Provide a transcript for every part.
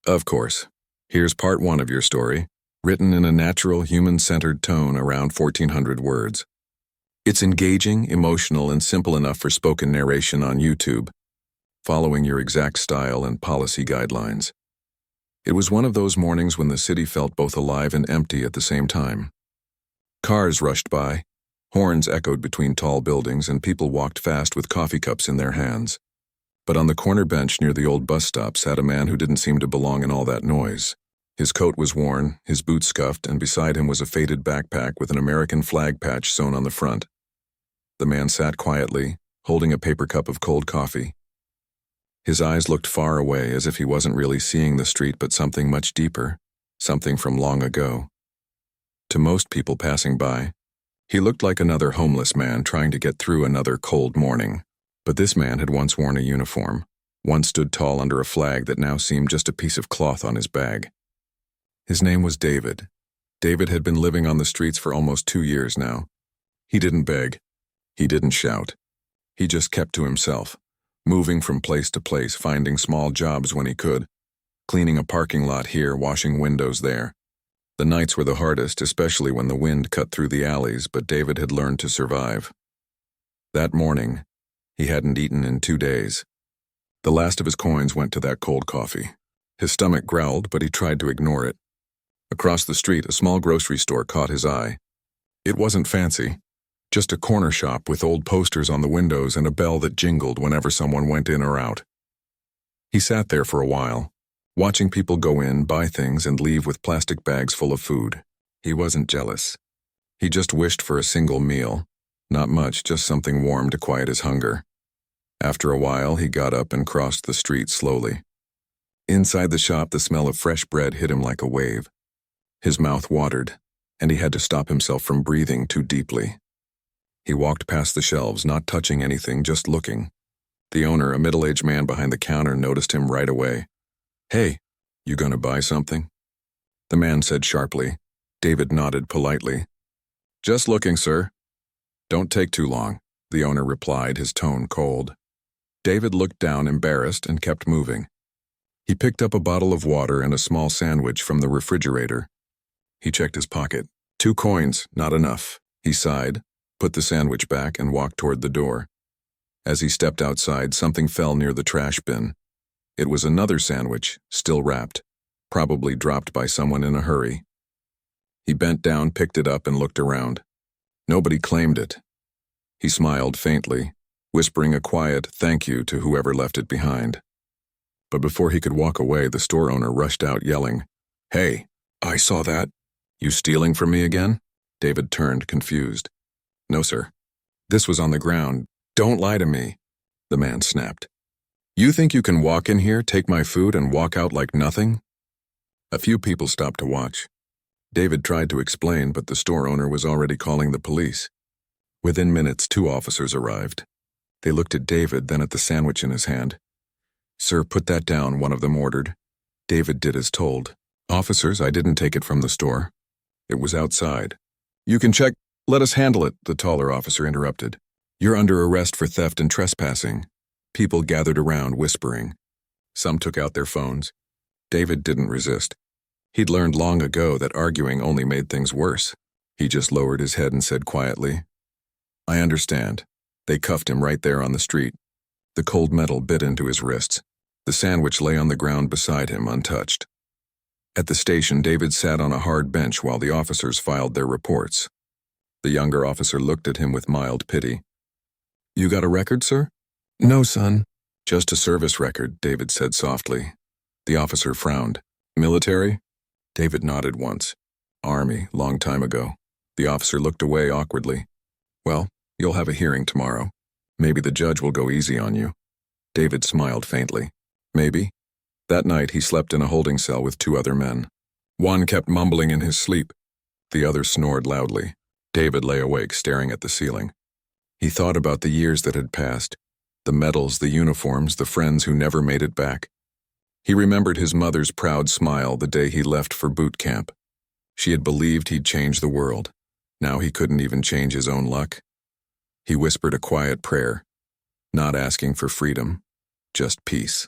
Of course. Here's part one of your story, written in a natural, human-centered tone around 1,400 words. It's engaging, emotional, and simple enough for spoken narration on YouTube, following your exact style and policy guidelines. It was one of those mornings when the city felt both alive and empty at the same time. Cars rushed by, horns echoed between tall buildings, and people walked fast with coffee cups in their hands. But on the corner bench near the old bus stop sat a man who didn't seem to belong in all that noise. His coat was worn, his boots scuffed, and beside him was a faded backpack with an American flag patch sewn on the front. The man sat quietly, holding a paper cup of cold coffee. His eyes looked far away, as if he wasn't really seeing the street but something much deeper, something from long ago. To most people passing by, he looked like another homeless man trying to get through another cold morning. But this man had once worn a uniform, once stood tall under a flag that now seemed just a piece of cloth on his bag. His name was David. David had been living on the streets for almost 2 years now. He didn't beg. He didn't shout. He just kept to himself, moving from place to place, finding small jobs when he could, cleaning a parking lot here, washing windows there. The nights were the hardest, especially when the wind cut through the alleys, but David had learned to survive. That morning, he hadn't eaten in 2 days. The last of his coins went to that cold coffee. His stomach growled, but he tried to ignore it. Across the street, a small grocery store caught his eye. It wasn't fancy, just a corner shop with old posters on the windows and a bell that jingled whenever someone went in or out. He sat there for a while, watching people go in, buy things, and leave with plastic bags full of food. He wasn't jealous. He just wished for a single meal. Not much, just something warm to quiet his hunger. After a while, he got up and crossed the street slowly. Inside the shop, the smell of fresh bread hit him like a wave. His mouth watered, and he had to stop himself from breathing too deeply. He walked past the shelves, not touching anything, just looking. The owner, a middle-aged man behind the counter, noticed him right away. "Hey, you gonna buy something?" The man said sharply. David nodded politely. "Just looking, sir." "Don't take too long," the owner replied, his tone cold. David looked down, embarrassed, and kept moving. He picked up a bottle of water and a small sandwich from the refrigerator. He checked his pocket. 2 coins, not enough. He sighed, put the sandwich back, and walked toward the door. As he stepped outside, something fell near the trash bin. It was another sandwich, still wrapped, probably dropped by someone in a hurry. He bent down, picked it up, and looked around. Nobody claimed it. He smiled faintly, whispering a quiet thank you to whoever left it behind. But before he could walk away, the store owner rushed out, yelling, "Hey, I saw that. You stealing from me again?" David turned, confused. "No, sir. This was on the ground. Don't lie to me," the man snapped. "You think you can walk in here, take my food, and walk out like nothing?" A few people stopped to watch. David tried to explain, but the store owner was already calling the police. Within minutes, 2 officers arrived. They looked at David, then at the sandwich in his hand. "Sir, put that down," one of them ordered. David did as told. "Officers, I didn't take it from the store. It was outside." "You can check. Let us handle it," the taller officer interrupted. "You're under arrest for theft and trespassing." People gathered around, whispering. Some took out their phones. David didn't resist. He'd learned long ago that arguing only made things worse. He just lowered his head and said quietly, "I understand." They cuffed him right there on the street. The cold metal bit into his wrists. The sandwich lay on the ground beside him, untouched. At the station, David sat on a hard bench while the officers filed their reports. The younger officer looked at him with mild pity. "You got a record, sir?" "No, son. Just a service record," David said softly. The officer frowned. "Military?" David nodded once. "Army, long time ago." The officer looked away awkwardly. "Well, you'll have a hearing tomorrow. Maybe the judge will go easy on you." David smiled faintly. "Maybe." That night he slept in a holding cell with 2 other men. One kept mumbling in his sleep. The other snored loudly. David lay awake, staring at the ceiling. He thought about the years that had passed, the medals, the uniforms, the friends who never made it back. He remembered his mother's proud smile the day he left for boot camp. She had believed he'd change the world. Now he couldn't even change his own luck. He whispered a quiet prayer, not asking for freedom, just peace.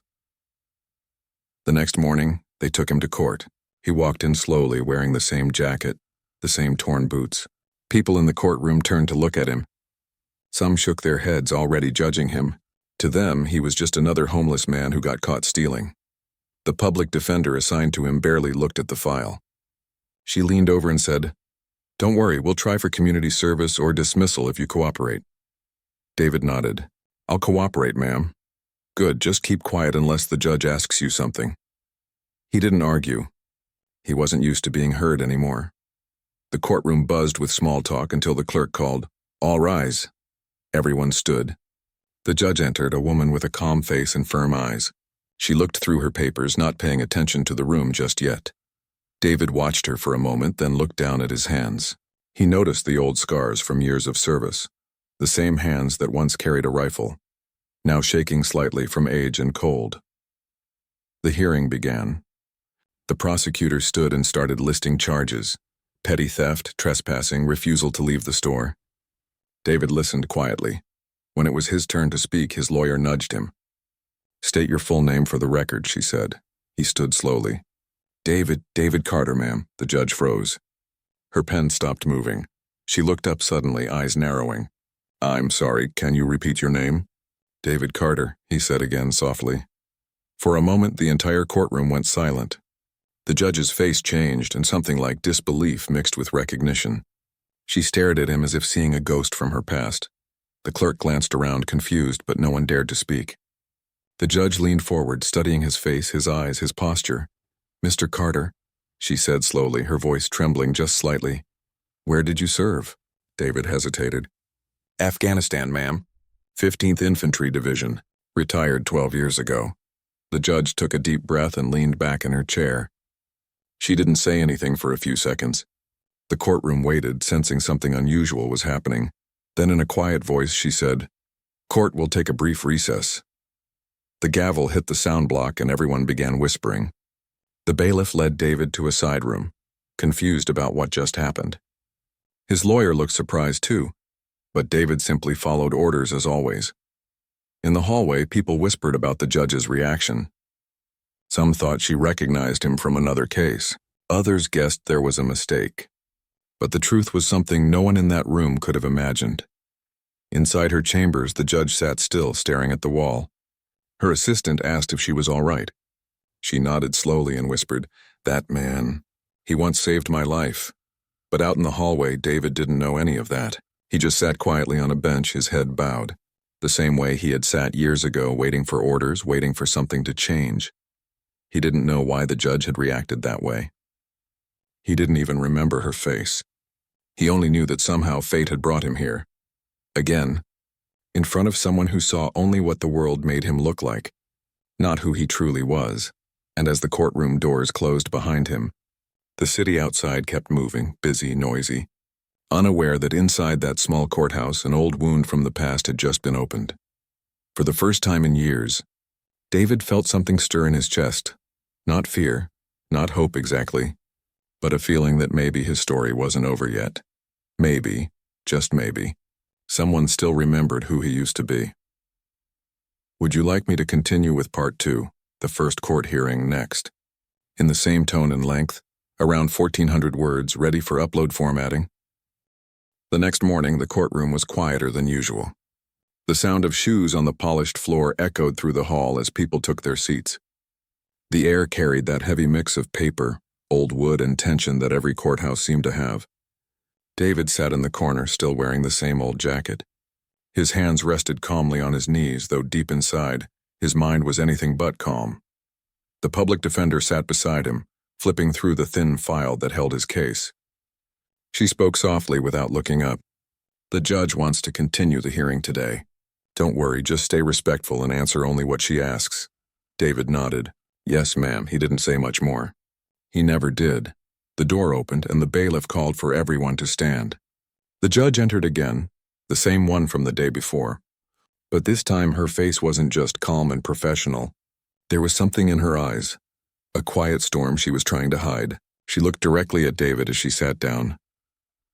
The next morning, They took him to court. He walked in slowly, wearing the same jacket, the same torn boots. People in the courtroom turned to look at him. Some shook their heads, already judging him. To them, he was just another homeless man who got caught stealing. The public defender assigned to him barely looked at the file. She leaned over and said, "Don't worry, we'll try for community service or dismissal if you cooperate." David nodded. "I'll cooperate, ma'am." "Good, just keep quiet unless the judge asks you something." He didn't argue. He wasn't used to being heard anymore. The courtroom buzzed with small talk until the clerk called, "All rise." Everyone stood. The judge entered, a woman with a calm face and firm eyes. She looked through her papers, not paying attention to the room just yet. David watched her for a moment, then looked down at his hands. He noticed the old scars from years of service, the same hands that once carried a rifle, now shaking slightly from age and cold. The hearing began. The prosecutor stood and started listing charges: petty theft, trespassing, refusal to leave the store. David listened quietly. When it was his turn to speak, his lawyer nudged him. "State your full name for the record," she said. He stood slowly. David Carter, ma'am." The judge froze. Her pen stopped moving. She looked up suddenly, eyes narrowing. "I'm sorry, can you repeat your name?" "David Carter," he said again softly. For a moment, the entire courtroom went silent. The judge's face changed, and something like disbelief mixed with recognition. She stared at him as if seeing a ghost from her past. The clerk glanced around, confused, but no one dared to speak. The judge leaned forward, studying his face, his eyes, his posture. "Mr. Carter," she said slowly, her voice trembling just slightly. "Where did you serve?" David hesitated. "Afghanistan, ma'am. 15th Infantry Division. Retired 12 years ago." The judge took a deep breath and leaned back in her chair. She didn't say anything for a few seconds. The courtroom waited, sensing something unusual was happening. Then in a quiet voice she said, "Court will take a brief recess." The gavel hit the sound block and everyone began whispering. The bailiff led David to a side room, confused about what just happened. His lawyer looked surprised too, but David simply followed orders as always. In the hallway, people whispered about the judge's reaction. Some thought she recognized him from another case. Others guessed there was a mistake. But the truth was something no one in that room could have imagined. Inside her chambers, the judge sat still, staring at the wall. Her assistant asked if she was all right. She nodded slowly and whispered, "That man, he once saved my life." But out in the hallway, David didn't know any of that. He just sat quietly on a bench, his head bowed, the same way he had sat years ago, waiting for orders, waiting for something to change. He didn't know why the judge had reacted that way. He didn't even remember her face. He only knew that somehow fate had brought him here. Again, in front of someone who saw only what the world made him look like, not who he truly was. And as the courtroom doors closed behind him, the city outside kept moving, busy, noisy, unaware that inside that small courthouse an old wound from the past had just been opened. For the first time in years, David felt something stir in his chest. Not fear, not hope exactly, but a feeling that maybe his story wasn't over yet. Maybe, just maybe, someone still remembered who he used to be. Would you like me to continue with part 2, the first court hearing, next? In the same tone and length, around 1,400 words, ready for upload formatting? The next morning, the courtroom was quieter than usual. The sound of shoes on the polished floor echoed through the hall as people took their seats. The air carried that heavy mix of paper, old wood, and tension that every courthouse seemed to have. David sat in the corner, still wearing the same old jacket. His hands rested calmly on his knees, though deep inside, his mind was anything but calm. The public defender sat beside him, flipping through the thin file that held his case. She spoke softly without looking up. "The judge wants to continue the hearing today. Don't worry, just stay respectful and answer only what she asks." David nodded. "Yes, ma'am." He didn't say much more. He never did. The door opened and the bailiff called for everyone to stand. The judge entered again, the same one from the day before. But this time her face wasn't just calm and professional. There was something in her eyes, a quiet storm she was trying to hide. She looked directly at David as she sat down.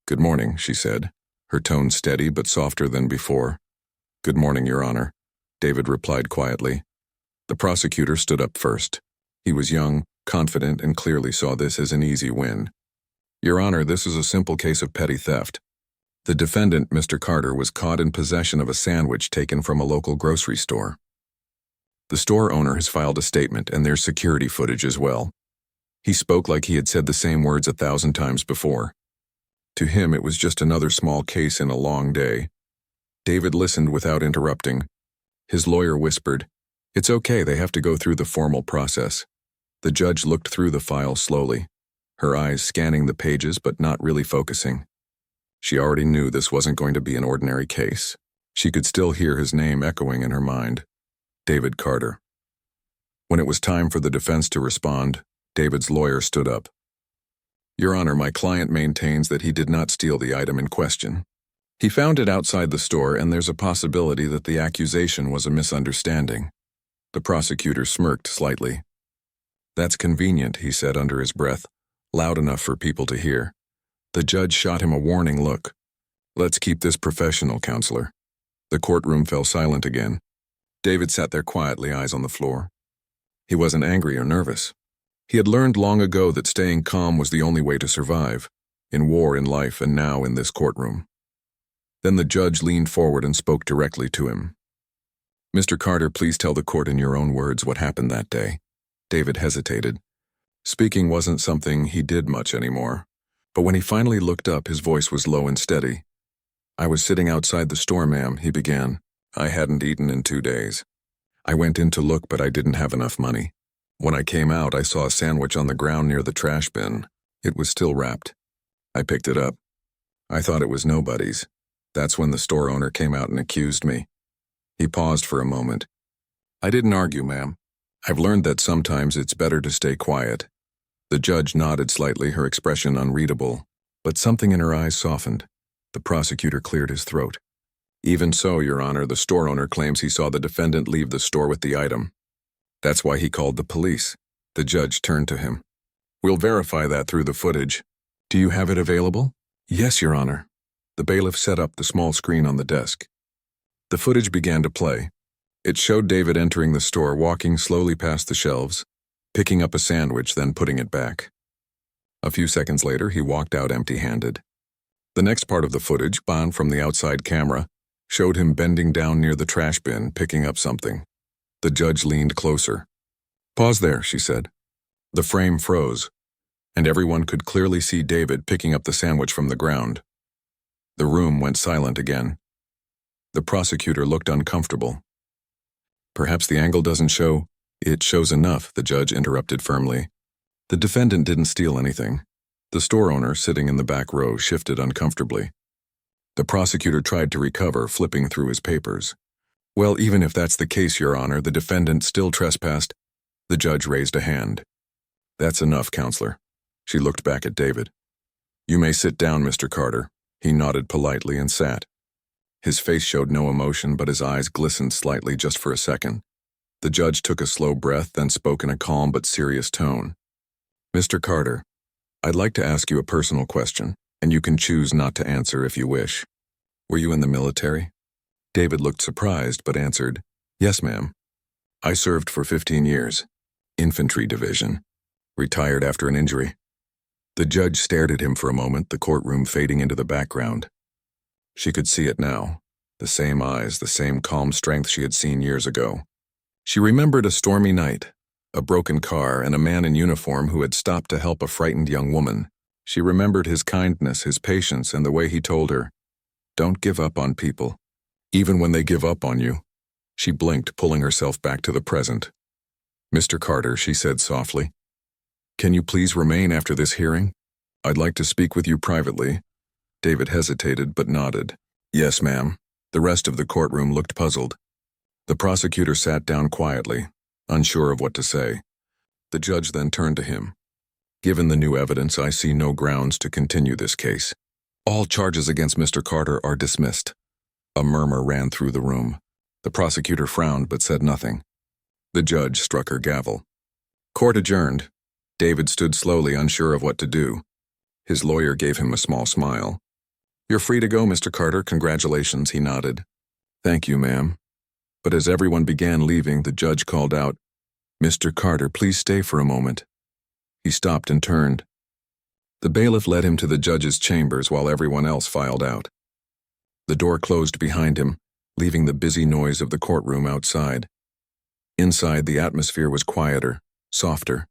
"Good morning," she said, her tone steady but softer than before. "Good morning, Your Honor," David replied quietly. The prosecutor stood up first. He was young, confident, and clearly saw this as an easy win. Your Honor, this is a simple case of petty theft. The defendant, Mr. Carter, was caught in possession of a sandwich taken from a local grocery store. The store owner has filed a statement, and there's security footage as well. He spoke like he had said the same words 1,000 times before. To him, it was just another small case in a long day. David listened without interrupting. His lawyer whispered, "It's okay, they have to go through the formal process." The judge looked through the file slowly, her eyes scanning the pages but not really focusing. She already knew this wasn't going to be an ordinary case. She could still hear his name echoing in her mind. David Carter. When it was time for the defense to respond, David's lawyer stood up. Your Honor, my client maintains that he did not steal the item in question. He found it outside the store, and there's a possibility that the accusation was a misunderstanding. The prosecutor smirked slightly. That's convenient, he said under his breath, loud enough for people to hear. The judge shot him a warning look. Let's keep this professional, counselor. The courtroom fell silent again. David sat there quietly, eyes on the floor. He wasn't angry or nervous. He had learned long ago that staying calm was the only way to survive, in war, in life, and now in this courtroom. Then the judge leaned forward and spoke directly to him. Mr. Carter, please tell the court in your own words what happened that day. David hesitated. Speaking wasn't something he did much anymore, but when he finally looked up, his voice was low and steady. I was sitting outside the store, ma'am, he began. I hadn't eaten in 2 days. I went in to look, but I didn't have enough money. When I came out, I saw a sandwich on the ground near the trash bin. It was still wrapped. I picked it up. I thought it was nobody's. That's when the store owner came out and accused me. He paused for a moment. I didn't argue, ma'am. I've learned that sometimes it's better to stay quiet. The judge nodded slightly, her expression unreadable, but something in her eyes softened. The prosecutor cleared his throat. Even so, Your Honor, the store owner claims he saw the defendant leave the store with the item. That's why he called the police. The judge turned to him. We'll verify that through the footage. Do you have it available? Yes, Your Honor. The bailiff set up the small screen on the desk. The footage began to play. It showed David entering the store, walking slowly past the shelves, picking up a sandwich, then putting it back. A few seconds later, he walked out empty-handed. The next part of the footage, bound from the outside camera, showed him bending down near the trash bin, picking up something. The judge leaned closer. Pause there, she said. The frame froze, and everyone could clearly see David picking up the sandwich from the ground. The room went silent again. The prosecutor looked uncomfortable. Perhaps the angle doesn't show. It shows enough, the judge interrupted firmly. The defendant didn't steal anything. The store owner, sitting in the back row, shifted uncomfortably. The prosecutor tried to recover, flipping through his papers. Well, even if that's the case, Your Honor, the defendant still trespassed. The judge raised a hand. That's enough, counselor. She looked back at David. You may sit down, Mr. Carter. He nodded politely and sat. His face showed no emotion, but his eyes glistened slightly just for a second. The judge took a slow breath, then spoke in a calm but serious tone. Mr. Carter, I'd like to ask you a personal question, and you can choose not to answer if you wish. Were you in the military? David looked surprised, but answered, Yes, ma'am. I served for 15 years. Infantry division. Retired after an injury. The judge stared at him for a moment, the courtroom fading into the background. She could see it now. The same eyes, the same calm strength she had seen years ago. She remembered a stormy night, a broken car, and a man in uniform who had stopped to help a frightened young woman. She remembered his kindness, his patience, and the way he told her, Don't give up on people, even when they give up on you. She blinked, pulling herself back to the present. Mr. Carter, she said softly, can you please remain after this hearing? I'd like to speak with you privately. David hesitated but nodded. Yes, ma'am. The rest of the courtroom looked puzzled. The prosecutor sat down quietly, unsure of what to say. The judge then turned to him. Given the new evidence, I see no grounds to continue this case. All charges against Mr. Carter are dismissed. A murmur ran through the room. The prosecutor frowned but said nothing. The judge struck her gavel. Court adjourned. David stood slowly, unsure of what to do. His lawyer gave him a small smile. You're free to go, Mr. Carter. Congratulations, he nodded. Thank you, ma'am. But as everyone began leaving, the judge called out, "Mr. Carter, please stay for a moment." He stopped and turned. The bailiff led him to the judge's chambers while everyone else filed out. The door closed behind him, leaving the busy noise of the courtroom outside. Inside, the atmosphere was quieter, softer.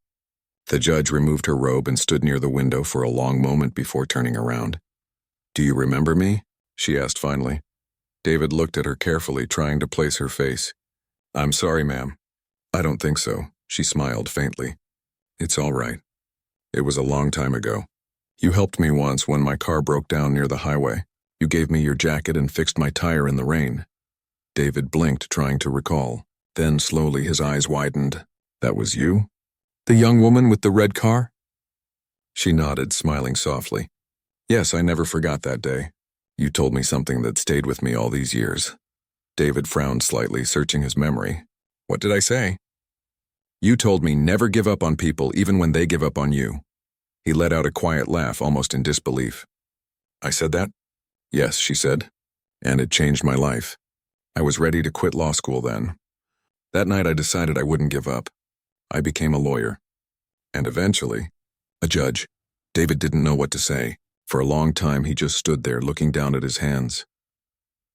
The judge removed her robe and stood near the window for a long moment before turning around. "Do you remember me?" she asked finally. David looked at her carefully, trying to place her face. "I'm sorry, ma'am. I don't think so," she smiled faintly. "It's all right. It was a long time ago. You helped me once when my car broke down near the highway. You gave me your jacket and fixed my tire in the rain." David blinked, trying to recall. Then slowly his eyes widened. "That was you? The young woman with the red car?" She nodded, smiling softly. "Yes, I never forgot that day. You told me something that stayed with me all these years." David frowned slightly, searching his memory. "What did I say?" "You told me never give up on people even when they give up on you." He let out a quiet laugh, almost in disbelief. "I said that?" "Yes," she said. "And it changed my life. I was ready to quit law school then. That night I decided I wouldn't give up. I became a lawyer. And eventually, a judge." David didn't know what to say. For a long time he just stood there, looking down at his hands.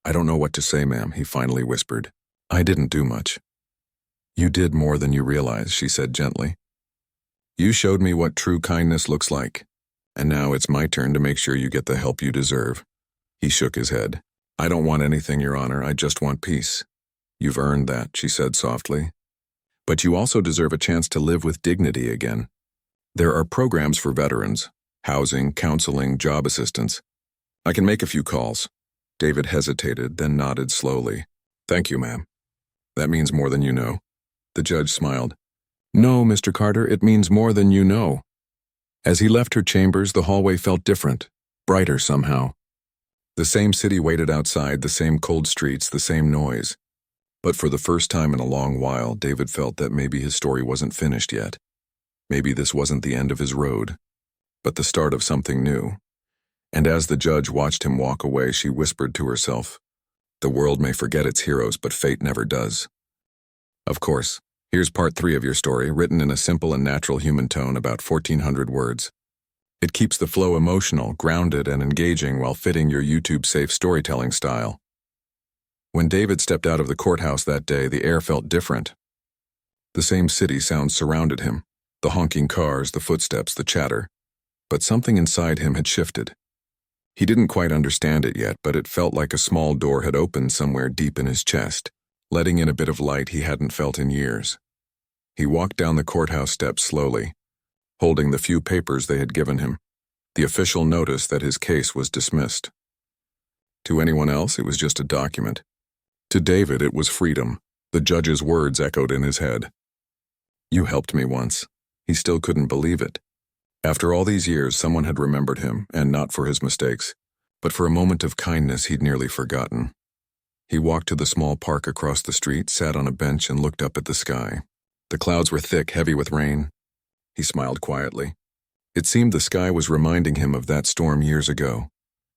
"I don't know what to say, ma'am," he finally whispered. "I didn't do much." "You did more than you realize," she said gently. "You showed me what true kindness looks like. And now it's my turn to make sure you get the help you deserve." He shook his head. "I don't want anything, Your Honor. I just want peace." "You've earned that," she said softly. "But you also deserve a chance to live with dignity again. There are programs for veterans, housing, counseling, job assistance. I can make a few calls." David hesitated, then nodded slowly. "Thank you, ma'am. That means more than you know." The judge smiled. "No, Mr. Carter, it means more than you know." As he left her chambers, the hallway felt different, brighter somehow. The same city waited outside, the same cold streets, the same noise. But for the first time in a long while, David felt that maybe his story wasn't finished yet. Maybe this wasn't the end of his road, but the start of something new. And as the judge watched him walk away, she whispered to herself, "The world may forget its heroes, but fate never does." Of course, here's part 3 of your story, written in a simple and natural human tone, about 1,400 words. It keeps the flow emotional, grounded, and engaging while fitting your YouTube-safe storytelling style. When David stepped out of the courthouse that day, the air felt different. The same city sounds surrounded him, the honking cars, the footsteps, the chatter. But something inside him had shifted. He didn't quite understand it yet, but it felt like a small door had opened somewhere deep in his chest, letting in a bit of light he hadn't felt in years. He walked down the courthouse steps slowly, holding the few papers they had given him, the official notice that his case was dismissed. To anyone else, it was just a document. To David, it was freedom. The judge's words echoed in his head. "You helped me once." He still couldn't believe it. After all these years, someone had remembered him, and not for his mistakes, but for a moment of kindness he'd nearly forgotten. He walked to the small park across the street, sat on a bench, and looked up at the sky. The clouds were thick, heavy with rain. He smiled quietly. It seemed the sky was reminding him of that storm years ago,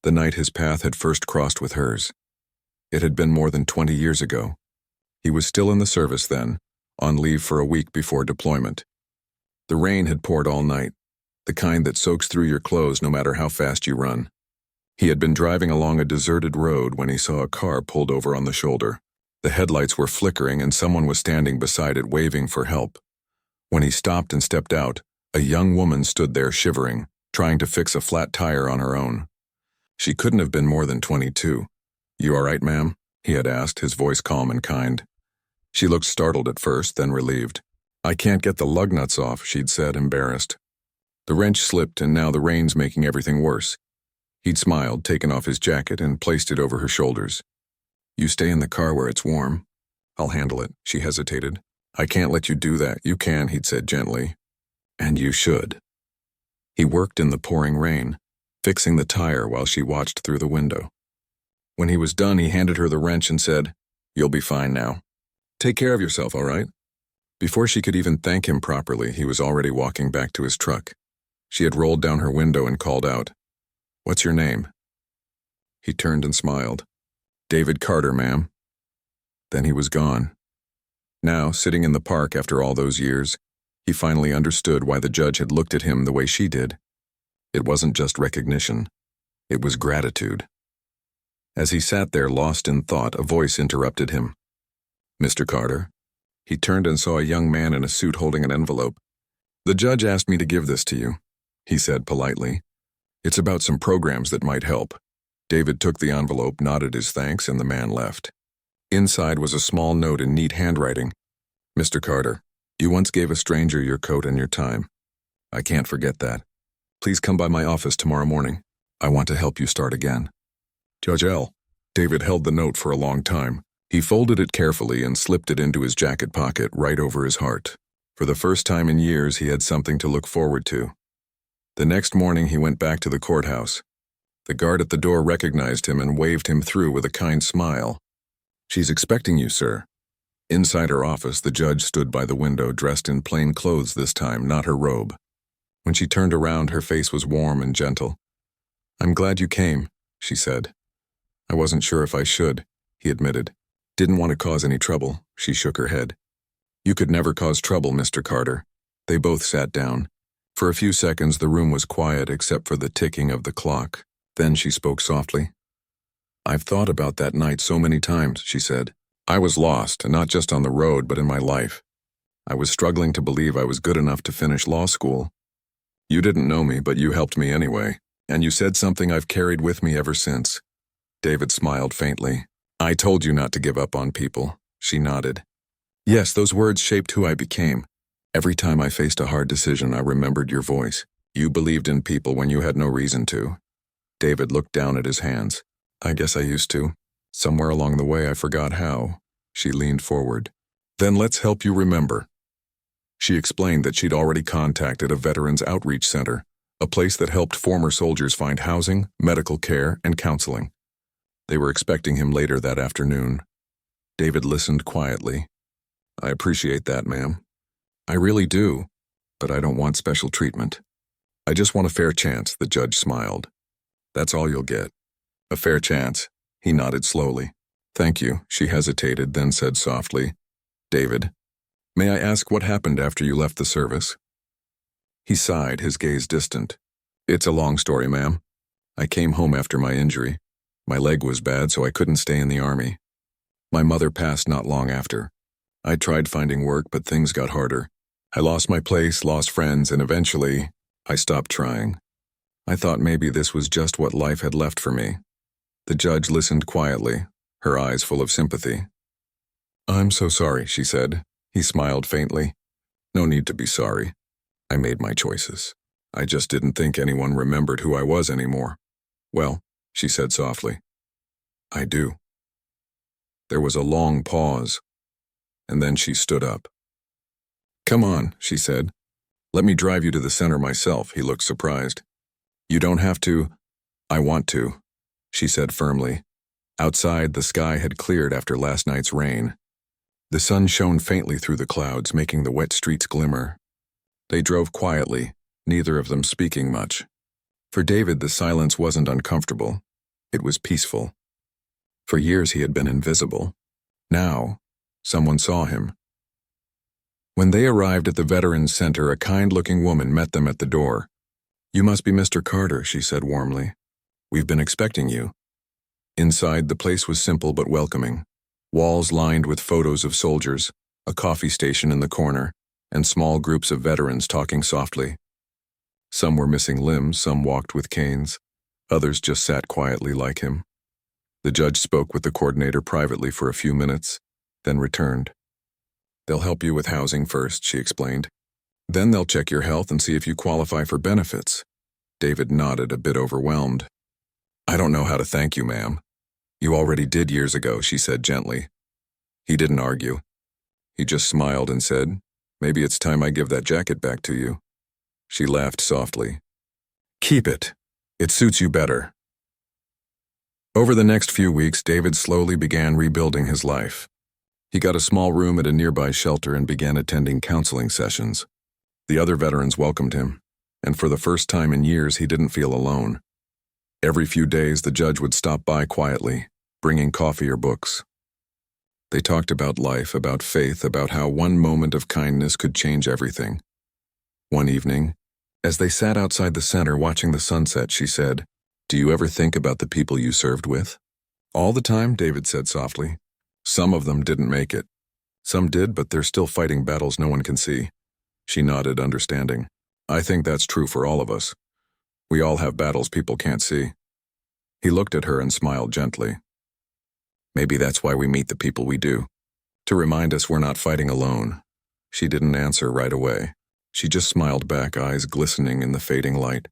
the night his path had first crossed with hers. It had been more than 20 years ago. He was still in the service then, on leave for a week before deployment. The rain had poured all night, the kind that soaks through your clothes no matter how fast you run. He had been driving along a deserted road when he saw a car pulled over on the shoulder. The headlights were flickering and someone was standing beside it waving for help. When he stopped and stepped out, a young woman stood there shivering, trying to fix a flat tire on her own. She couldn't have been more than 22. "You all right, ma'am?" he had asked, his voice calm and kind. She looked startled at first, then relieved. "I can't get the lug nuts off," she'd said, embarrassed. The wrench slipped and now the rain's making everything worse. He'd smiled, taken off his jacket, and placed it over her shoulders. "You stay in the car where it's warm. I'll handle it," she hesitated. "I can't let you do that." "You can," he'd said gently. "And you should." He worked in the pouring rain, fixing the tire while she watched through the window. When he was done, he handed her the wrench and said, "You'll be fine now. Take care of yourself, all right?" Before she could even thank him properly, he was already walking back to his truck. She had rolled down her window and called out, "What's your name?" He turned and smiled. "David Carter, ma'am." Then he was gone. Now, sitting in the park after all those years, he finally understood why the judge had looked at him the way she did. It wasn't just recognition. It was gratitude. As he sat there lost in thought, a voice interrupted him. "Mr. Carter." He turned and saw a young man in a suit holding an envelope. "The judge asked me to give this to you," he said politely. "It's about some programs that might help." David took the envelope, nodded his thanks, and the man left. Inside was a small note in neat handwriting. "Mr. Carter, you once gave a stranger your coat and your time. I can't forget that. Please come by my office tomorrow morning. I want to help you start again. Judge L." David held the note for a long time. He folded it carefully and slipped it into his jacket pocket right over his heart. For the first time in years, he had something to look forward to. The next morning, he went back to the courthouse. The guard at the door recognized him and waved him through with a kind smile. "She's expecting you, sir." Inside her office, the judge stood by the window, dressed in plain clothes this time, not her robe. When she turned around, her face was warm and gentle. "I'm glad you came," she said. "I wasn't sure if I should," he admitted. "Didn't want to cause any trouble." She shook her head. "You could never cause trouble, Mr. Carter." They both sat down. For a few seconds, the room was quiet except for the ticking of the clock. Then she spoke softly. "I've thought about that night so many times," she said. "I was lost, and not just on the road, but in my life. I was struggling to believe I was good enough to finish law school. You didn't know me, but you helped me anyway, and you said something I've carried with me ever since." David smiled faintly. "I told you not to give up on people," she nodded. "Yes, those words shaped who I became. Every time I faced a hard decision, I remembered your voice. You believed in people when you had no reason to." David looked down at his hands. "I guess I used to. Somewhere along the way, I forgot how." She leaned forward. "Then let's help you remember." She explained that she'd already contacted a Veterans Outreach Center, a place that helped former soldiers find housing, medical care, and counseling. They were expecting him later that afternoon. David listened quietly. "I appreciate that, ma'am. I really do, but I don't want special treatment. I just want a fair chance," the judge smiled. "That's all you'll get. A fair chance." He nodded slowly. "Thank you." She hesitated, then said softly, "David, may I ask what happened after you left the service?" He sighed, his gaze distant. "It's a long story, ma'am. I came home after my injury. My leg was bad, so I couldn't stay in the Army. My mother passed not long after. I tried finding work, but things got harder. I lost my place, lost friends, and eventually, I stopped trying. I thought maybe this was just what life had left for me." The judge listened quietly, her eyes full of sympathy. "I'm so sorry," she said. He smiled faintly. "No need to be sorry. I made my choices. I just didn't think anyone remembered who I was anymore." "Well," she said softly, "I do." There was a long pause, and then she stood up. "Come on," she said. "Let me drive you to the center myself." He looked surprised. "You don't have to." "I want to," she said firmly. Outside, the sky had cleared after last night's rain. The sun shone faintly through the clouds, making the wet streets glimmer. They drove quietly, neither of them speaking much. For David, the silence wasn't uncomfortable. It was peaceful. For years, he had been invisible. Now, someone saw him. When they arrived at the Veterans Center, a kind-looking woman met them at the door. "You must be Mr. Carter," she said warmly. "We've been expecting you." Inside, the place was simple but welcoming. Walls lined with photos of soldiers, a coffee station in the corner, and small groups of veterans talking softly. Some were missing limbs, some walked with canes. Others just sat quietly like him. The judge spoke with the coordinator privately for a few minutes, then returned. "They'll help you with housing first," she explained. "Then they'll check your health and see if you qualify for benefits." David nodded, a bit overwhelmed. "I don't know how to thank you, ma'am." "You already did years ago," she said gently. He didn't argue. He just smiled and said, "Maybe it's time I give that jacket back to you." She laughed softly. "Keep it. It suits you better." Over the next few weeks, David slowly began rebuilding his life. He got a small room at a nearby shelter and began attending counseling sessions. The other veterans welcomed him, and for the first time in years, he didn't feel alone. Every few days, the judge would stop by quietly, bringing coffee or books. They talked about life, about faith, about how one moment of kindness could change everything. One evening, as they sat outside the center watching the sunset, she said, "Do you ever think about the people you served with?" "All the time," David said softly. "Some of them didn't make it. Some did, but they're still fighting battles no one can see." She nodded, understanding. "I think that's true for all of us. We all have battles people can't see." He looked at her and smiled gently. "Maybe that's why we meet the people we do. To remind us we're not fighting alone." She didn't answer right away. She just smiled back, eyes glistening in the fading light.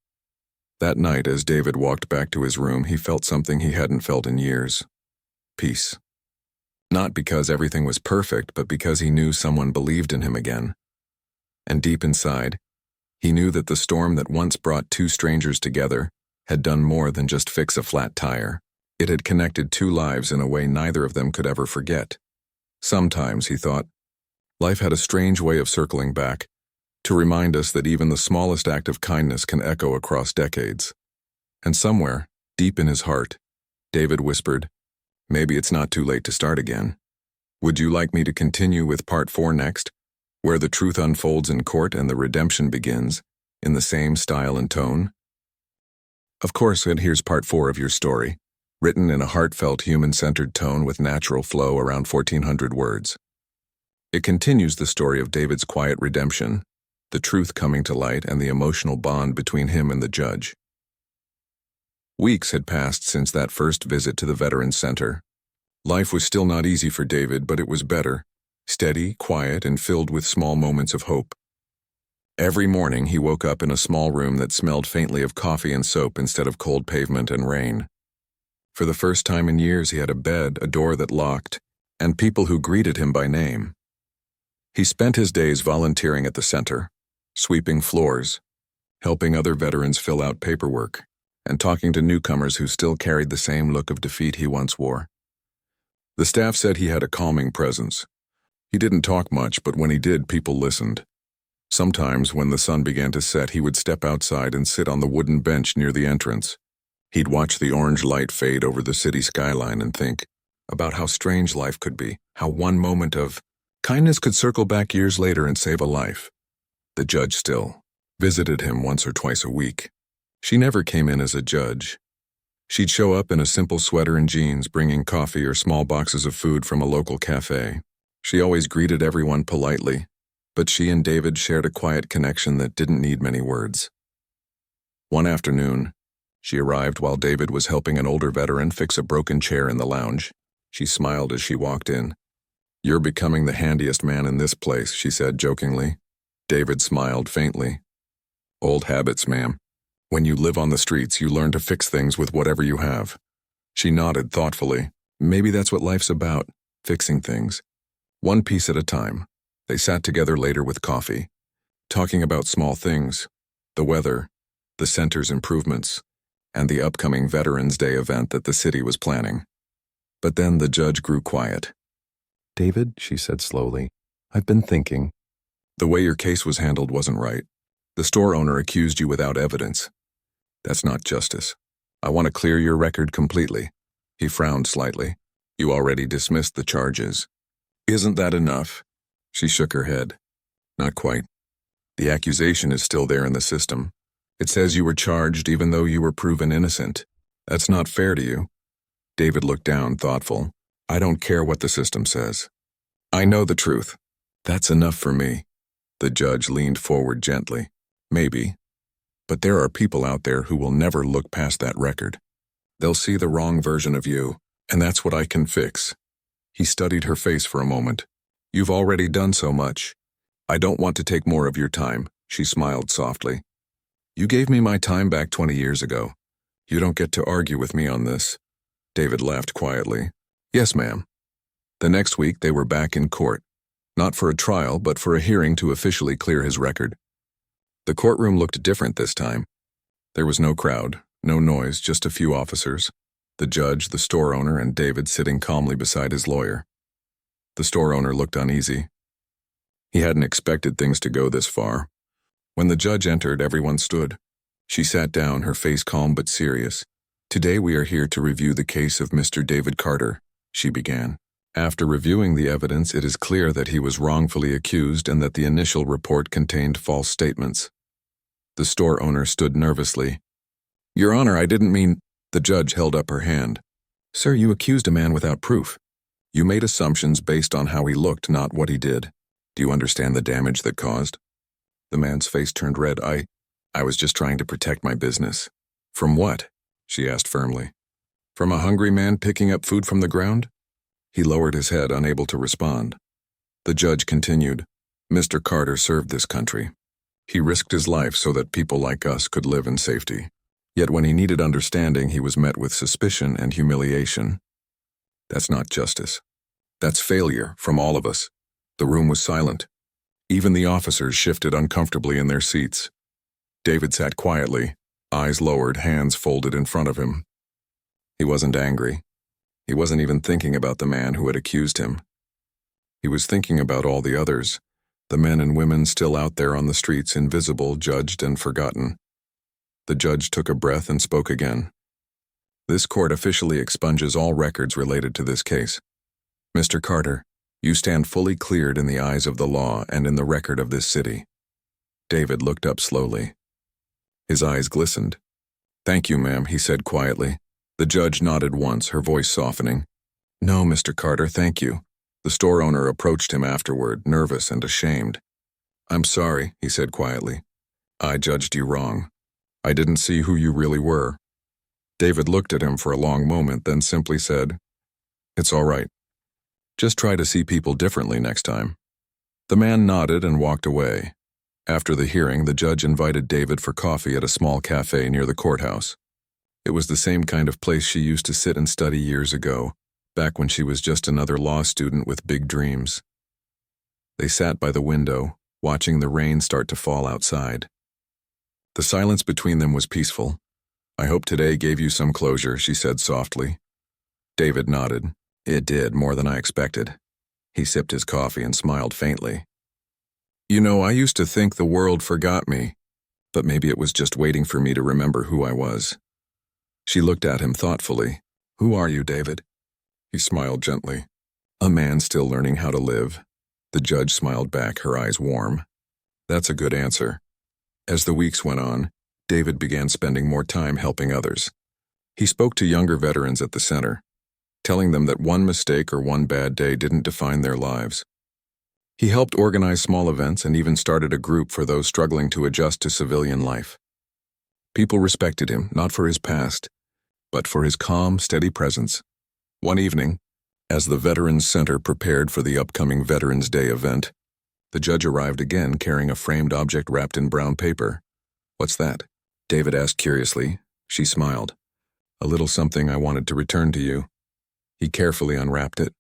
That night, as David walked back to his room, he felt something he hadn't felt in years. Peace. Not because everything was perfect, but because he knew someone believed in him again. And deep inside, he knew that the storm that once brought two strangers together had done more than just fix a flat tire. It had connected two lives in a way neither of them could ever forget. Sometimes, he thought, life had a strange way of circling back, to remind us that even the smallest act of kindness can echo across decades. And somewhere, deep in his heart, David whispered, "Maybe it's not too late to start again." Would you like me to continue with part 4 next, where the truth unfolds in court and the redemption begins, in the same style and tone? Of course, and here's part 4 of your story, written in a heartfelt, human-centered tone with natural flow around 1,400 words. It continues the story of David's quiet redemption, the truth coming to light, and the emotional bond between him and the judge. Weeks had passed since that first visit to the Veterans Center. Life was still not easy for David, but it was better, steady, quiet, and filled with small moments of hope. Every morning he woke up in a small room that smelled faintly of coffee and soap instead of cold pavement and rain. For the first time in years, he had a bed, a door that locked, and people who greeted him by name. He spent his days volunteering at the center, sweeping floors, helping other veterans fill out paperwork, and talking to newcomers who still carried the same look of defeat he once wore. The staff said he had a calming presence. He didn't talk much, but when he did, people listened. Sometimes, when the sun began to set, he would step outside and sit on the wooden bench near the entrance. He'd watch the orange light fade over the city skyline and think about how strange life could be, how one moment of kindness could circle back years later and save a life. The judge still visited him once or twice a week. She never came in as a judge. She'd show up in a simple sweater and jeans, bringing coffee or small boxes of food from a local cafe. She always greeted everyone politely, but she and David shared a quiet connection that didn't need many words. One afternoon, she arrived while David was helping an older veteran fix a broken chair in the lounge. She smiled as she walked in. "You're becoming the handiest man in this place," she said jokingly. David smiled faintly. "Old habits, ma'am. When you live on the streets, you learn to fix things with whatever you have." She nodded thoughtfully. Maybe that's what life's about, fixing things. One piece at a time. They sat together later with coffee, talking about small things, the weather, the center's improvements, and the upcoming Veterans Day event that the city was planning. But then the judge grew quiet. "David," she said slowly, "I've been thinking. The way your case was handled wasn't right. The store owner accused you without evidence. That's not justice. I want to clear your record completely." He frowned slightly. "You already dismissed the charges. Isn't that enough?" She shook her head. "Not quite. The accusation is still there in the system. It says you were charged even though you were proven innocent. That's not fair to you." David looked down, thoughtful. "I don't care what the system says. I know the truth. That's enough for me." The judge leaned forward gently. "Maybe. But there are people out there who will never look past that record. They'll see the wrong version of you, and that's what I can fix." He studied her face for a moment. "You've already done so much. I don't want to take more of your time." She smiled softly. "You gave me my time back 20 years ago. You don't get to argue with me on this." David laughed quietly. "Yes, ma'am." The next week they were back in court, not for a trial, but for a hearing to officially clear his record. The courtroom looked different this time. There was no crowd, no noise, just a few officers, the judge, the store owner, and David sitting calmly beside his lawyer. The store owner looked uneasy. He hadn't expected things to go this far. When the judge entered, everyone stood. She sat down, her face calm but serious. "Today we are here to review the case of Mr. David Carter," she began. After reviewing the evidence, it is clear that he was wrongfully accused and that the initial report contained false statements. The store owner stood nervously. "Your Honor, I didn't mean—" The judge held up her hand. "Sir, you accused a man without proof. You made assumptions based on how he looked, not what he did. Do you understand the damage that caused?" The man's face turned red. I was just trying to protect my business." "From what?" she asked firmly. "From a hungry man picking up food from the ground?" He lowered his head, unable to respond. The judge continued, "Mr. Carter served this country. He risked his life so that people like us could live in safety. Yet when he needed understanding, he was met with suspicion and humiliation. That's not justice. That's failure from all of us." The room was silent. Even the officers shifted uncomfortably in their seats. David sat quietly, eyes lowered, hands folded in front of him. He wasn't angry. He wasn't even thinking about the man who had accused him. He was thinking about all the others, the men and women still out there on the streets, invisible, judged, and forgotten. The judge took a breath and spoke again. "This court officially expunges all records related to this case. Mr. Carter, you stand fully cleared in the eyes of the law and in the record of this city." David looked up slowly. His eyes glistened. "Thank you, ma'am," he said quietly. The judge nodded once, her voice softening. "No, Mr. Carter, thank you." The store owner approached him afterward, nervous and ashamed. "I'm sorry," he said quietly. "I judged you wrong. I didn't see who you really were." David looked at him for a long moment, then simply said, "It's all right. Just try to see people differently next time." The man nodded and walked away. After the hearing, the judge invited David for coffee at a small cafe near the courthouse. It was the same kind of place she used to sit and study years ago, back when she was just another law student with big dreams. They sat by the window, watching the rain start to fall outside. The silence between them was peaceful. "I hope today gave you some closure," she said softly. David nodded. "It did, more than I expected." He sipped his coffee and smiled faintly. "You know, I used to think the world forgot me, but maybe it was just waiting for me to remember who I was." She looked at him thoughtfully. "Who are you, David?" He smiled gently. "A man still learning how to live." The judge smiled back, her eyes warm. "That's a good answer." As the weeks went on, David began spending more time helping others. He spoke to younger veterans at the center, telling them that one mistake or one bad day didn't define their lives. He helped organize small events and even started a group for those struggling to adjust to civilian life. People respected him, not for his past, but for his calm, steady presence. One evening, as the Veterans Center prepared for the upcoming Veterans Day event, the judge arrived again carrying a framed object wrapped in brown paper. "What's that?" David asked curiously. She smiled. "A little something I wanted to return to you." He carefully unwrapped it.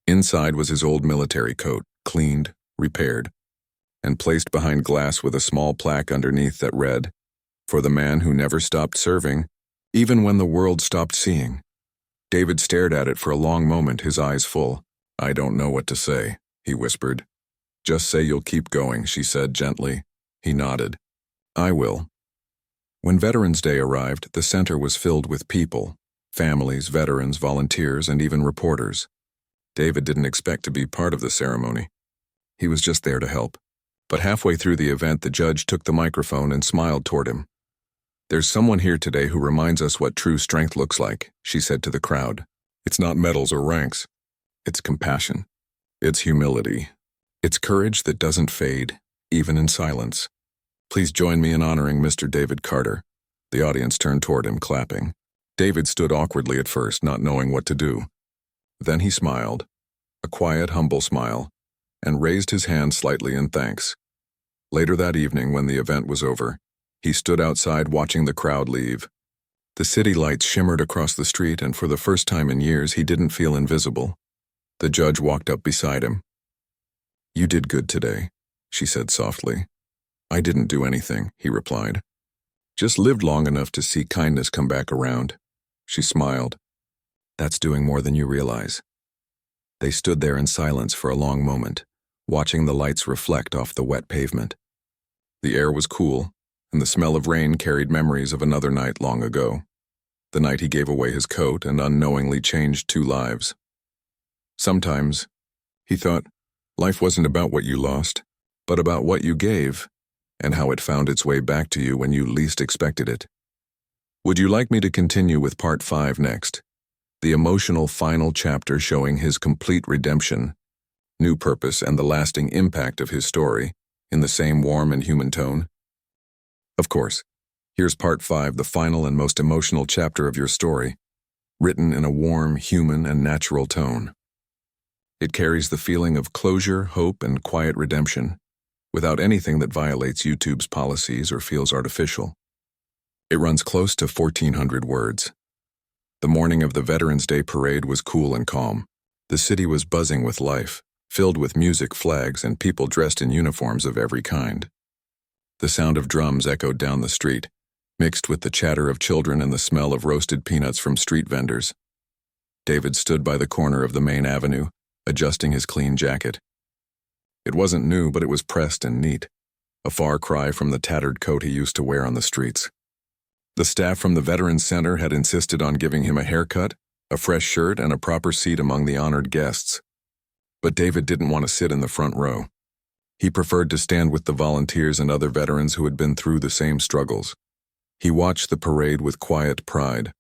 Inside was his old military coat, cleaned, repaired, and placed behind glass with a small plaque underneath that read, "For the man who never stopped serving, even when the world stopped seeing." David stared at it for a long moment, his eyes full. "I don't know what to say," he whispered. "Just say you'll keep going," she said gently. He nodded. "I will." When Veterans Day arrived, the center was filled with people, families, veterans, volunteers, and even reporters. David didn't expect to be part of the ceremony. He was just there to help. But halfway through the event, the judge took the microphone and smiled toward him. "There's someone here today who reminds us what true strength looks like," she said to the crowd. "It's not medals or ranks. It's compassion. It's humility. It's courage that doesn't fade, even in silence. Please join me in honoring Mr. David Carter." The audience turned toward him, clapping. David stood awkwardly at first, not knowing what to do. Then he smiled, a quiet, humble smile, and raised his hand slightly in thanks. Later that evening, when the event was over, he stood outside watching the crowd leave. The city lights shimmered across the street, and for the first time in years, he didn't feel invisible. The judge walked up beside him. "You did good today," she said softly. "I didn't do anything," he replied. "Just lived long enough to see kindness come back around." She smiled. "That's doing more than you realize." They stood there in silence for a long moment, watching the lights reflect off the wet pavement. The air was cool, and the smell of rain carried memories of another night long ago, the night he gave away his coat and unknowingly changed 2 lives. Sometimes, he thought, life wasn't about what you lost, but about what you gave, and how it found its way back to you when you least expected it. Would you like me to continue with part 5 next? The emotional final chapter showing his complete redemption, new purpose, and the lasting impact of his story, in the same warm and human tone? Of course. Here's part 5, the final and most emotional chapter of your story, written in a warm, human, and natural tone. It carries the feeling of closure, hope, and quiet redemption, without anything that violates YouTube's policies or feels artificial. It runs close to 1,400 words. The morning of the Veterans Day parade was cool and calm. The city was buzzing with life, filled with music, flags, and people dressed in uniforms of every kind. The sound of drums echoed down the street, mixed with the chatter of children and the smell of roasted peanuts from street vendors. David stood by the corner of the main avenue, adjusting his clean jacket. It wasn't new, but it was pressed and neat, a far cry from the tattered coat he used to wear on the streets. The staff from the Veterans Center had insisted on giving him a haircut, a fresh shirt, and a proper seat among the honored guests. But David didn't want to sit in the front row. He preferred to stand with the volunteers and other veterans who had been through the same struggles. He watched the parade with quiet pride.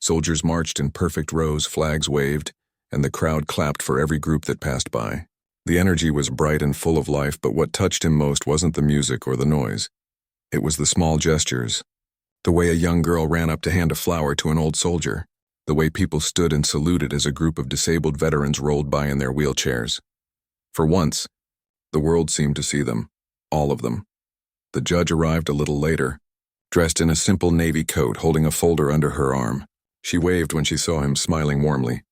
Soldiers marched in perfect rows, flags waved, and the crowd clapped for every group that passed by. The energy was bright and full of life, but what touched him most wasn't the music or the noise. It was the small gestures. The way a young girl ran up to hand a flower to an old soldier. The way people stood and saluted as a group of disabled veterans rolled by in their wheelchairs. For once, the world seemed to see them, all of them. The judge arrived a little later, dressed in a simple navy coat, holding a folder under her arm. She waved when she saw him, smiling warmly.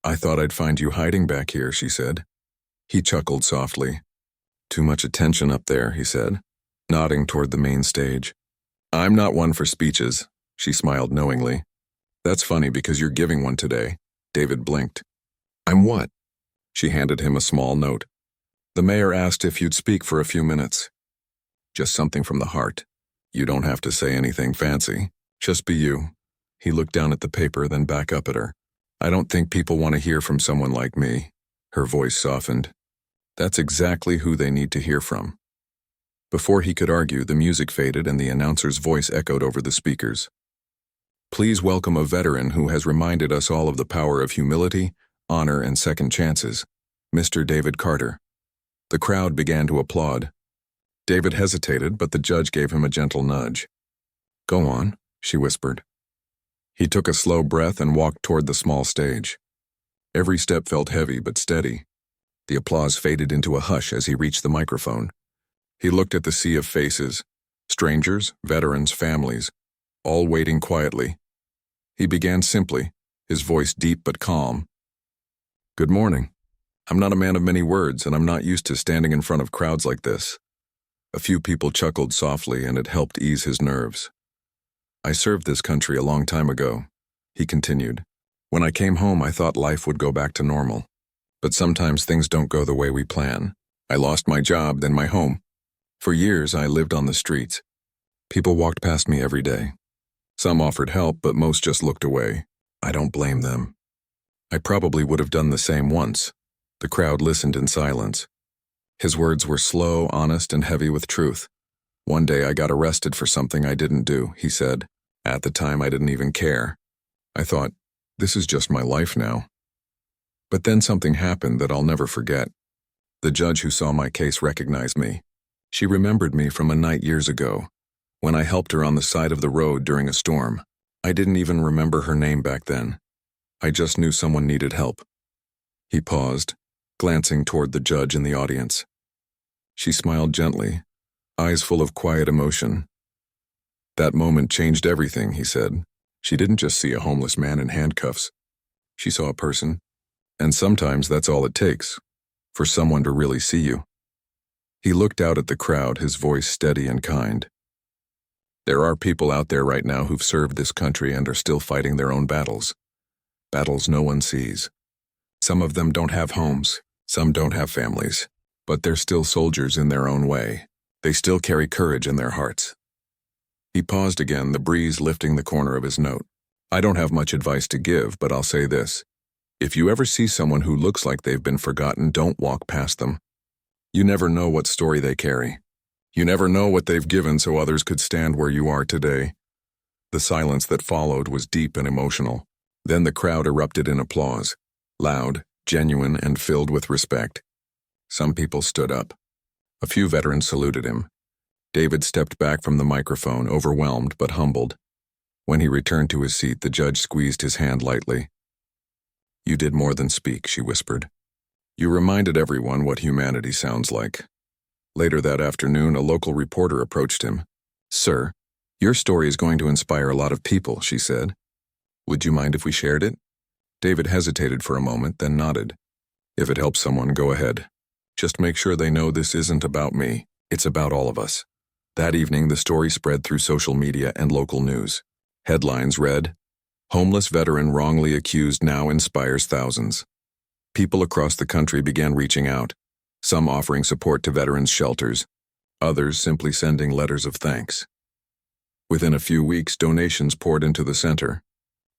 "I thought I'd find you hiding back here," she said. He chuckled softly. "Too much attention up there," he said, nodding toward the main stage. "I'm not one for speeches," she smiled knowingly. "That's funny because you're giving one today." David blinked. "I'm what?" She handed him a small note. "The mayor asked if you'd speak for a few minutes. Just something from the heart. You don't have to say anything fancy. Just be you." He looked down at the paper, then back up at her. "I don't think people want to hear from someone like me." Her voice softened. "That's exactly who they need to hear from." Before he could argue, the music faded and the announcer's voice echoed over the speakers. "Please welcome a veteran who has reminded us all of the power of humility, honor, and second chances, Mr. David Carter." The crowd began to applaud. David hesitated, but the judge gave him a gentle nudge. "Go on," she whispered. He took a slow breath and walked toward the small stage. Every step felt heavy but steady. The applause faded into a hush as he reached the microphone. He looked at the sea of faces, strangers, veterans, families, all waiting quietly. He began simply, his voice deep but calm. "Good morning. I'm not a man of many words, and I'm not used to standing in front of crowds like this." A few people chuckled softly, and it helped ease his nerves. "I served this country a long time ago," he continued. "When I came home, I thought life would go back to normal. But sometimes things don't go the way we plan. I lost my job, then my home. For years, I lived on the streets. People walked past me every day. Some offered help, but most just looked away. I don't blame them. I probably would have done the same once." The crowd listened in silence. His words were slow, honest, and heavy with truth. "One day I got arrested for something I didn't do," he said. "At the time, I didn't even care. I thought, this is just my life now. But then something happened that I'll never forget. The judge who saw my case recognized me. She remembered me from a night years ago, when I helped her on the side of the road during a storm. I didn't even remember her name back then. I just knew someone needed help." He paused, glancing toward the judge in the audience. She smiled gently, eyes full of quiet emotion. "That moment changed everything," he said. "She didn't just see a homeless man in handcuffs. She saw a person. And sometimes that's all it takes, for someone to really see you." He looked out at the crowd, his voice steady and kind. "There are people out there right now who've served this country and are still fighting their own battles. Battles no one sees. Some of them don't have homes, some don't have families, but they're still soldiers in their own way. They still carry courage in their hearts." He paused again, the breeze lifting the corner of his note. "I don't have much advice to give, but I'll say this. If you ever see someone who looks like they've been forgotten, don't walk past them. You never know what story they carry. You never know what they've given so others could stand where you are today. The silence that followed was deep and emotional. Then the crowd erupted in applause, loud, genuine, and filled with respect. Some people stood up. A few veterans saluted him. David stepped back from the microphone, overwhelmed but humbled. When he returned to his seat, the judge squeezed his hand lightly. "You did more than speak," she whispered. "You reminded everyone what humanity sounds like." Later that afternoon, a local reporter approached him. "Sir, your story is going to inspire a lot of people," she said. "Would you mind if we shared it?" David hesitated for a moment, then nodded. "If it helps someone, go ahead. Just make sure they know this isn't about me. It's about all of us." That evening, the story spread through social media and local news. Headlines read, "Homeless veteran wrongly accused now inspires thousands." People across the country began reaching out, some offering support to veterans' shelters, others simply sending letters of thanks. Within a few weeks, donations poured into the center.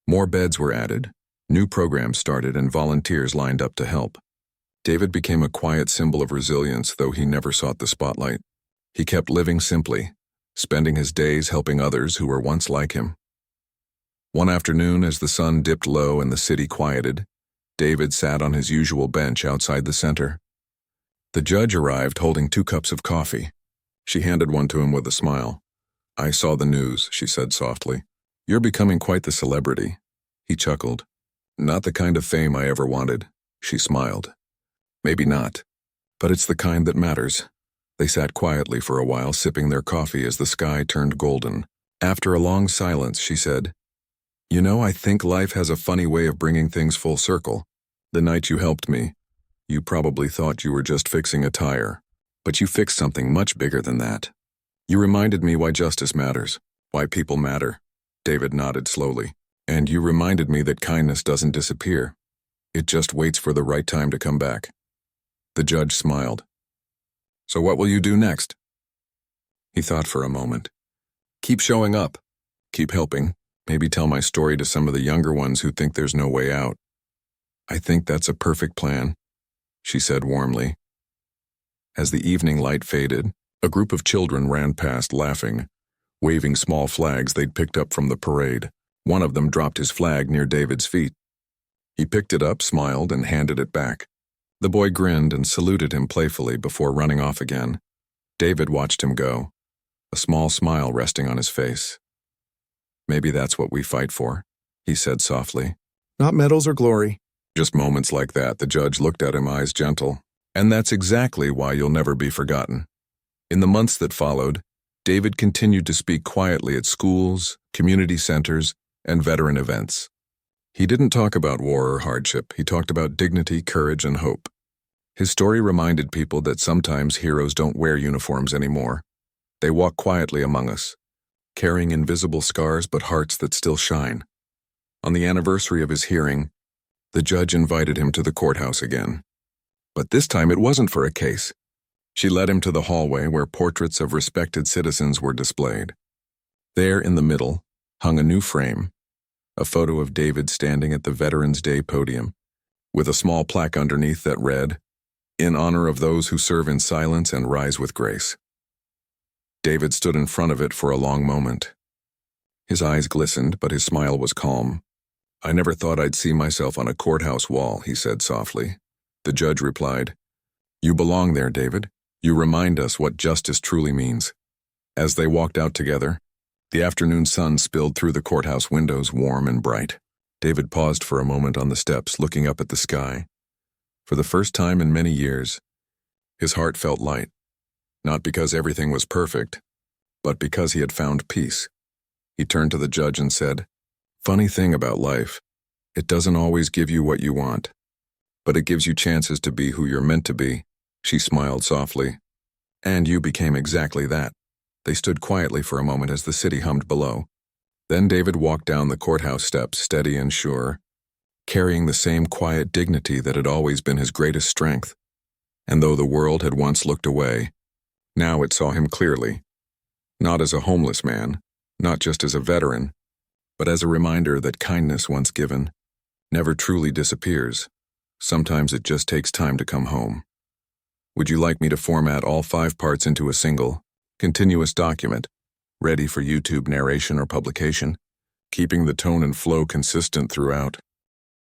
More beds were added, new programs started, and volunteers lined up to help. David became a quiet symbol of resilience, though he never sought the spotlight. He kept living simply, spending his days helping others who were once like him. One afternoon, as the sun dipped low and the city quieted, David sat on his usual bench outside the center. The judge arrived holding 2 cups of coffee. She handed one to him with a smile. "I saw the news," she said softly. "You're becoming quite the celebrity." He chuckled. "Not the kind of fame I ever wanted." She smiled. "Maybe not, but it's the kind that matters." They sat quietly for a while, sipping their coffee as the sky turned golden. After a long silence, she said, "You know, I think life has a funny way of bringing things full circle. The night you helped me, you probably thought you were just fixing a tire, but you fixed something much bigger than that. You reminded me why justice matters, why people matter." David nodded slowly. "And you reminded me that kindness doesn't disappear. It just waits for the right time to come back." The judge smiled. "So what will you do next?" He thought for a moment. "Keep showing up. Keep helping. Maybe tell my story to some of the younger ones who think there's no way out." "I think that's a perfect plan," she said warmly. As the evening light faded, a group of children ran past laughing, waving small flags they'd picked up from the parade. One of them dropped his flag near David's feet. He picked it up, smiled, and handed it back. The boy grinned and saluted him playfully before running off again. David watched him go, a small smile resting on his face. "Maybe that's what we fight for," he said softly. "Not medals or glory. Just moments like that." The judge looked at him, eyes gentle. "And that's exactly why you'll never be forgotten." In the months that followed, David continued to speak quietly at schools, community centers, and veteran events. He didn't talk about war or hardship. He talked about dignity, courage, and hope. His story reminded people that sometimes heroes don't wear uniforms anymore. They walk quietly among us, carrying invisible scars but hearts that still shine. On the anniversary of his hearing, the judge invited him to the courthouse again. But this time it wasn't for a case. She led him to the hallway where portraits of respected citizens were displayed. There in the middle hung a new frame, a photo of David standing at the Veterans Day podium, with a small plaque underneath that read, "In honor of those who serve in silence and rise with grace." David stood in front of it for a long moment. His eyes glistened, but his smile was calm. "I never thought I'd see myself on a courthouse wall," he said softly. The judge replied, "You belong there, David. You remind us what justice truly means." As they walked out together, the afternoon sun spilled through the courthouse windows, warm and bright. David paused for a moment on the steps, looking up at the sky. For the first time in many years, his heart felt light, not because everything was perfect, but because he had found peace. He turned to the judge and said, "Funny thing about life, it doesn't always give you what you want, but it gives you chances to be who you're meant to be." She smiled softly. "And you became exactly that." They stood quietly for a moment as the city hummed below. Then David walked down the courthouse steps, steady and sure, carrying the same quiet dignity that had always been his greatest strength. And though the world had once looked away, now it saw him clearly, not as a homeless man, not just as a veteran, but as a reminder that kindness once given never truly disappears. Sometimes it just takes time to come home. Would you like me to format all 5 parts into a single, continuous document, ready for YouTube narration or publication, keeping the tone and flow consistent throughout?